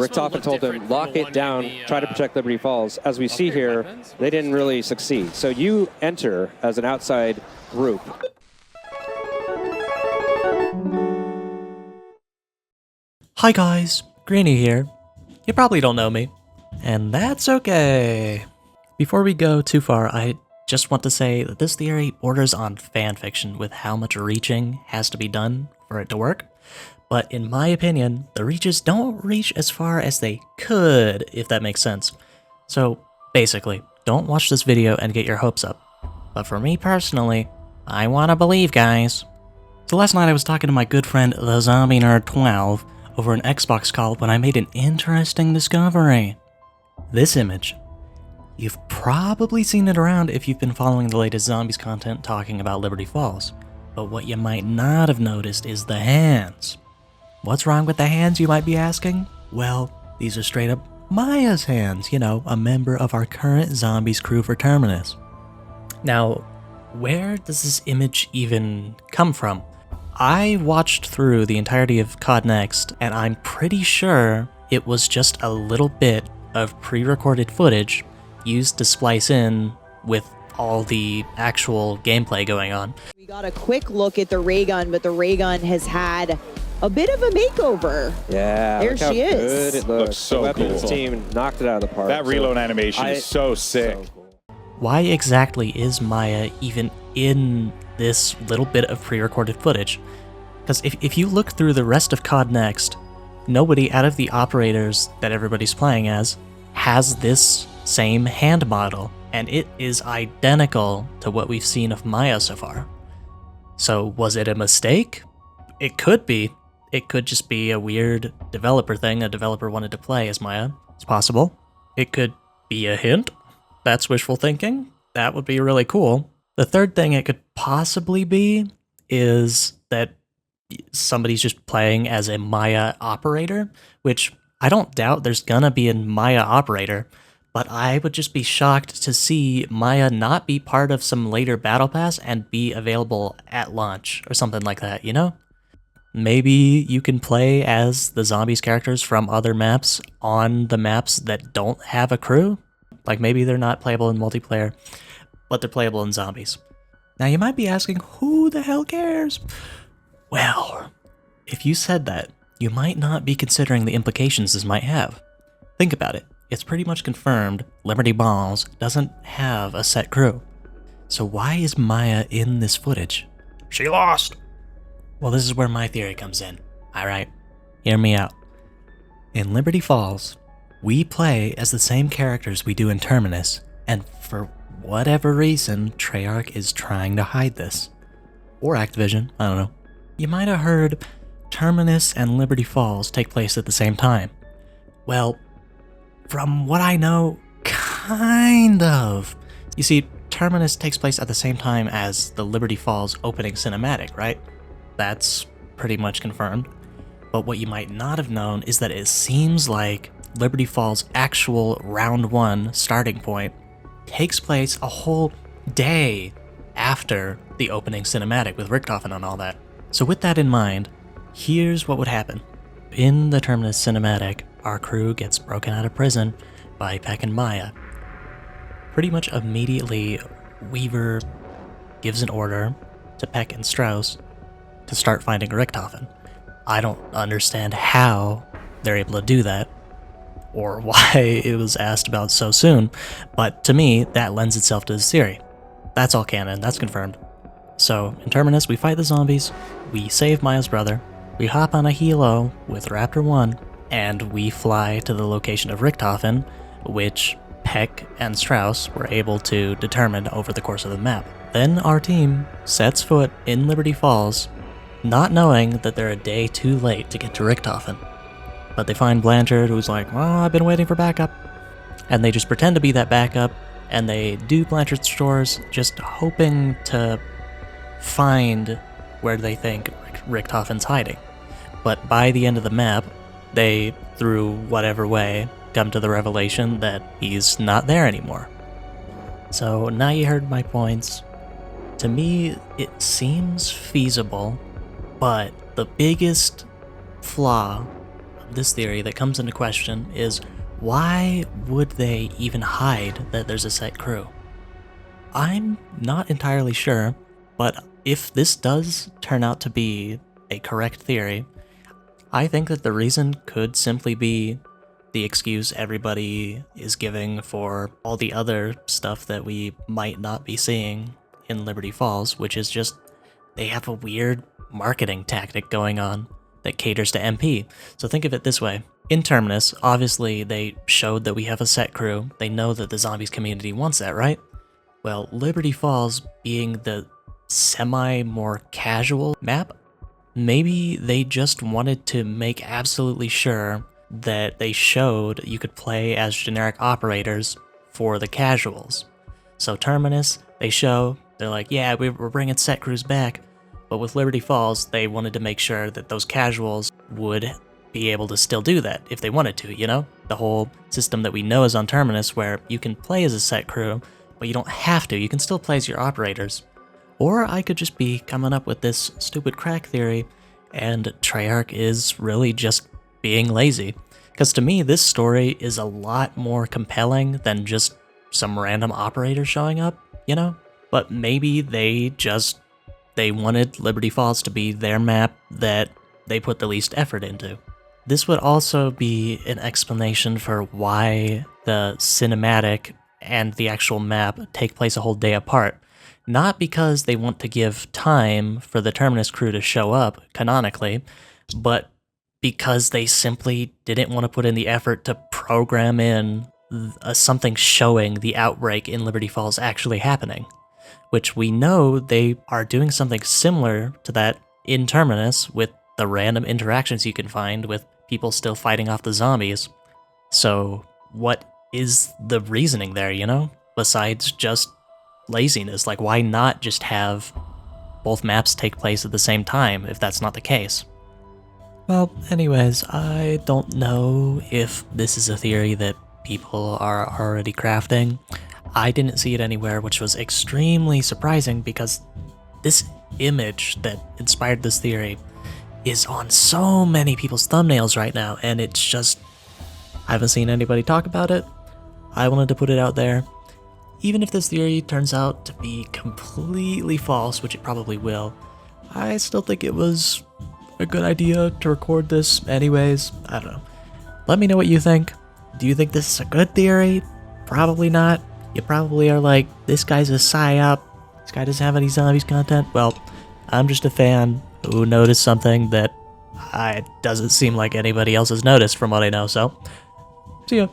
Richtofen told him, lock it down, try to protect Liberty Falls. As we see here, they didn't really succeed. So you enter as an outside group. Hi guys, Greeny here. You probably don't know me, and that's okay. Before we go too far, I just want to say that this theory borders on fanfiction with how much reaching has to be done for it to work. But in my opinion, the reaches don't reach as far as they could, if that makes sense. So basically, don't watch this video and get your hopes up. But for me personally, I want to believe, guys. So last night I was talking to my good friend the Zombie Nerd 12 over an Xbox call when I made an interesting discovery. This image. You've probably seen it around if you've been following the latest zombies content talking about Liberty Falls. But what you might not have noticed is the hands. What's wrong with the hands, you might be asking? Well, these are straight up Maya's hands, you know, a member of our current zombies crew for Terminus. Now, where does this image even come from? I watched through the entirety of codnext, and I'm pretty sure it was just a little bit of pre-recorded footage used to splice in with all the actual gameplay going on. We got a quick look at the ray gun, but the ray gun has had a bit of a makeover. Yeah, there she is. Good it looks so the weapons cool. team knocked it out of the park. That reload animation is so sick. So cool. Why exactly is Maya even in this little bit of pre-recorded footage? Because if you look through the rest of codnext, nobody out of the operators that everybody's playing as has this same hand model, and it is identical to what we've seen of Maya so far. So was it a mistake? It could be. It could just be a weird developer thing. A developer wanted to play as Maya. It's possible. It could be a hint. That's wishful thinking. That would be really cool. The third thing it could possibly be is that somebody's just playing as a Maya operator, which I don't doubt there's gonna be a Maya operator, but I would just be shocked to see Maya not be part of some later battle pass and be available at launch or something like that, you know? Maybe you can play as the zombies characters from other maps on the maps that don't have a crew. Like maybe they're not playable in multiplayer, but they're playable in zombies. Now you might be asking, who the hell cares? Well, if you said that, you might not be considering the implications this might have. Think about it. It's pretty much confirmed Liberty Balls doesn't have a set crew. So why is Maya in this footage? She lost! Well, this is where my theory comes in. Alright, hear me out. In Liberty Falls, we play as the same characters we do in Terminus, and for whatever reason, Treyarch is trying to hide this. Or Activision, I don't know. You might have heard Terminus and Liberty Falls take place at the same time. Well, from what I know, kind of. You see, Terminus takes place at the same time as the Liberty Falls opening cinematic, right? That's pretty much confirmed. But what you might not have known is that it seems like Liberty Falls' actual round 1 starting point takes place a whole day after the opening cinematic with Richtofen and all that. So with that in mind, here's what would happen. In the Terminus cinematic, our crew gets broken out of prison by Peck and Maya. Pretty much immediately, Weaver gives an order to Peck and Strauss to start finding Richtofen. I don't understand how they're able to do that, or why it was asked about so soon, but to me, that lends itself to this theory. That's all canon, that's confirmed. So, in Terminus, we fight the zombies, we save Maya's brother, we hop on a helo with Raptor 1, and we fly to the location of Richtofen, which Peck and Strauss were able to determine over the course of the map. Then our team sets foot in Liberty Falls, not knowing that they're a day too late to get to Richtofen. But they find Blanchard, who's like, well, I've been waiting for backup. And they just pretend to be that backup, and they do Blanchard's chores, just hoping to find where they think Richtofen's hiding. But by the end of the map, they, through whatever way, come to the revelation that he's not there anymore. So now you heard my points. To me, it seems feasible, but the biggest flaw this theory that comes into question is, why would they even hide that there's a set crew? I'm not entirely sure, but if this does turn out to be a correct theory, I think that the reason could simply be the excuse everybody is giving for all the other stuff that we might not be seeing in Liberty Falls, which is just they have a weird marketing tactic going on that caters to MP. So think of it this way. In Terminus, obviously they showed that we have a set crew. They know that the zombies community wants that, right? Well, Liberty Falls being the semi-more casual map, maybe they just wanted to make absolutely sure that they showed you could play as generic operators for the casuals. So Terminus, they show, they're like, yeah, we're bringing set crews back. But with Liberty Falls, they wanted to make sure that those casuals would be able to still do that if they wanted to, you know? The whole system that we know is on Terminus where you can play as a set crew, but you don't have to. You can still play as your operators. Or I could just be coming up with this stupid crack theory, and Treyarch is really just being lazy. Because to me, this story is a lot more compelling than just some random operator showing up, you know? But maybe they wanted Liberty Falls to be their map that they put the least effort into. This would also be an explanation for why the cinematic and the actual map take place a whole day apart. Not because they want to give time for the Terminus crew to show up, canonically, but because they simply didn't want to put in the effort to program in something showing the outbreak in Liberty Falls actually happening. Which we know they are doing something similar to that in Terminus with the random interactions you can find with people still fighting off the zombies. So what is the reasoning there, you know? Besides just laziness, like why not just have both maps take place at the same time if that's not the case? Well, anyways, I don't know if this is a theory that people are already crafting. I didn't see it anywhere, which was extremely surprising because this image that inspired this theory is on so many people's thumbnails right now, and it's just, I haven't seen anybody talk about it. I wanted to put it out there. Even if this theory turns out to be completely false, which it probably will, I still think it was a good idea to record this anyways. I don't know. Let me know what you think. Do you think this is a good theory? Probably not. You probably are like, this guy's a psyop. This guy doesn't have any zombies content. Well, I'm just a fan who noticed something that doesn't seem like anybody else has noticed from what I know, so see ya.